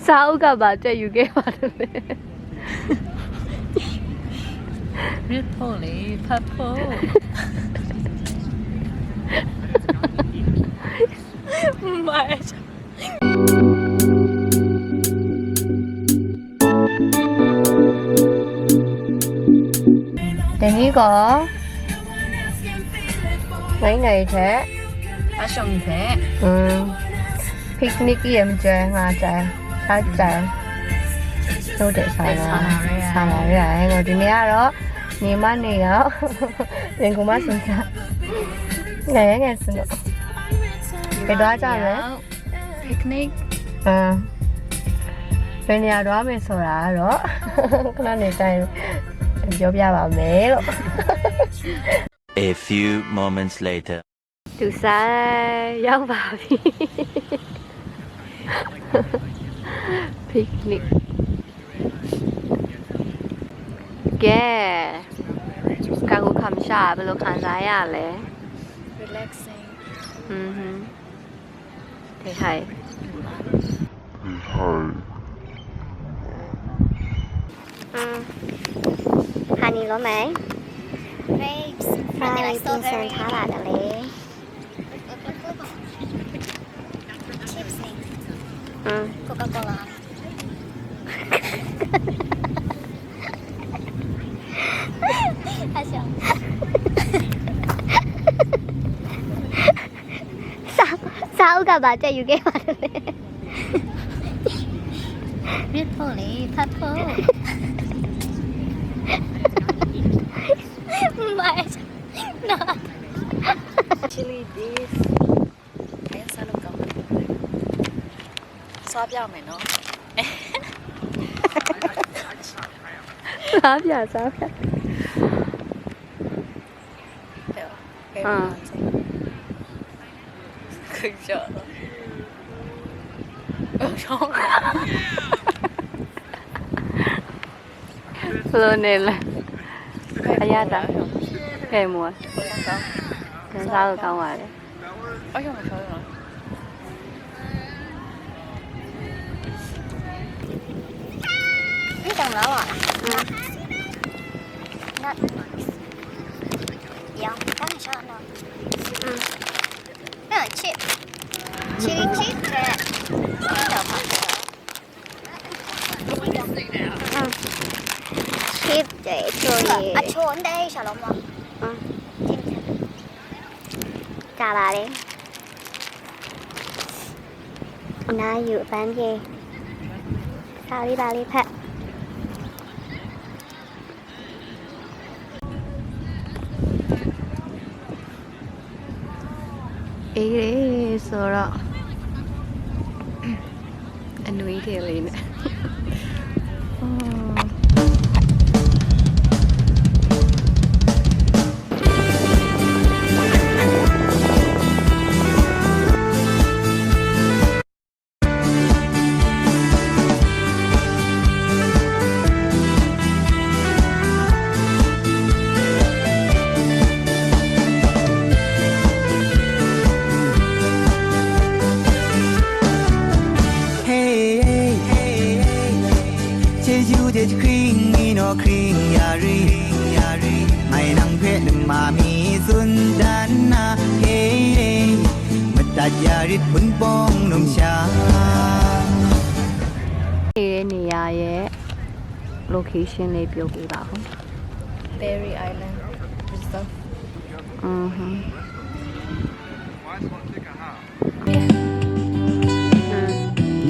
စာအုပ်ကပါတက်ယူခဲ့ပါတယ်လေ ရစ်ဖို့လေဖတ်ဖို့မိုက်ဒီနေ့ကနိုင်ငံထဲအရှုံးတဲ့ picnic ရမကျန်ငါကျန်စားကျန်တို့တဲ့ဆိုင်လာရတယ်ကိုဒီနေ့ကတော့နေမနေတော့ပြင်ကူမစင်စားငယ်ငယ်စလို့ဘယ်တော့ကြလဲ picnic ဘယ်နေရာတော့မယ်ဆိုတာကတော့ခဏနေတိုင်းပြောပြပါမယ်လို့ A few moments later သူစားရောက်ပါပြီ picnic ကဲကာကိုခမ်ရှာဘယ်လိုခံစားရလဲ relaxing ဒီဟိုင်ဟာနီလောမယ် grapes ဖိုင်တင်ဆန်ထားလာတယ်လေ chips Coca-Cola 还行စာအုပ်ကပါတက်ယူခဲ့ပါတယ်လေ ရစ်ဖို့လေဖတ်ဖို့ မိုက် chili beef အဲစားလို့ကောင်းတယ်စားပြမယ်နော် စားပြ ခိကြတော့ရှောင်း ဘယ်လိုနေလဲအရတာကဲမောစားလို့ကောင်းပါလေ 哎呀，没烧了。你等了我那有刚才说了chip chili chip 嘅有拍chip 嘅做嘢啊錯啲小龍嗎炸啦咧นาอยู่บ้านเย่ซาลิบาลิแพะအေးလေဆိုတော့အနွေးတွေလေးနဲ့နေရာရဲ့ location လေးပြောပြပါဦး Berry Island Reserve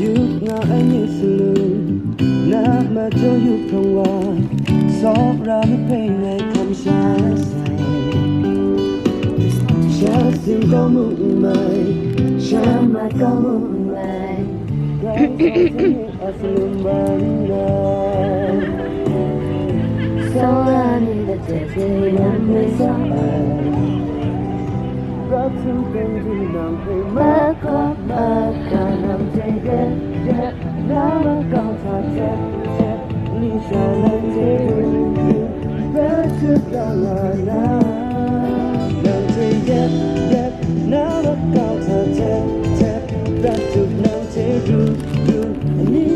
ยุคงาอันยิ่งสลุน้ำมาโจยุคทองวาสอบราไม่เพลงในคำชาใส่ชาสิ่งก็มุ่งหมายชามาก็มุ่งหมายก็ที่อาสลุมบันนาสอรานี่แต่เจ็บที่ยังไม่สบายรักถึงเป็นที่นำให้มากกว่าการนำใจเด็ดเด็ดน้ำมันก็ทอดเจ็บเจ็บลิชาลันเทรักถึงตลอดน้ำนำใจเด็ดเด็ดน้ำมันก็ทอดเจ็บเจ็บรักถึงนำใจรู้รู้นี่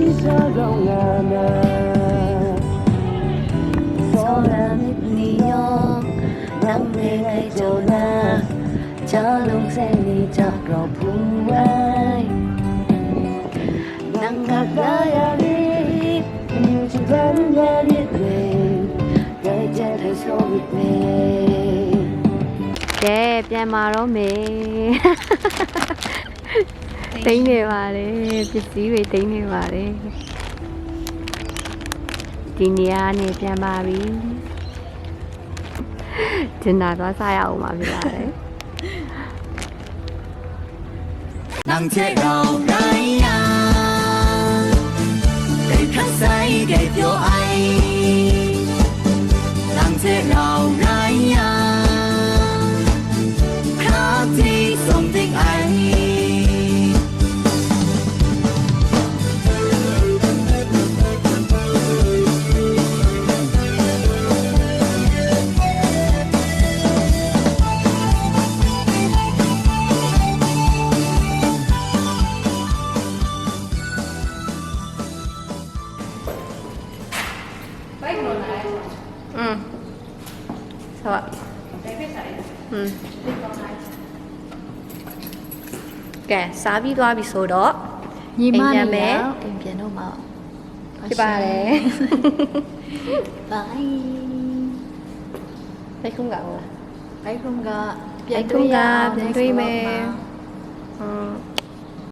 cho lòng xe đi cho gò phung ai nắng ngạt đã đi nhiều chuyện vẫn đã biết về đời cha thấy sâu biết về ကဲပြန်มาတော့မေတိန်းနေပါလေပစ္စည်းတွေတိန်းနေပါလေဒီနေရာနေပြန်ပါပြီဒင်နာသွားစားရအောင်ပါဖြစ်ပါတယ် 能接受人呀，给看谁给丢爱，能接受人呀，他的送的爱。ဟုတ်ပါကဲစားပြီးသွားပြီဆိုတော့ ညီမ အိမ်ပြန် နေ မယ် မယ်အိမ်ပြန်တော့မှာ ဖြစ်ပါတယ် bye ဘိတ်ခုံးကောင်လား ဘိုက်ခုံက ဘိတ်ခုံးကပြန်တွေ့မယ်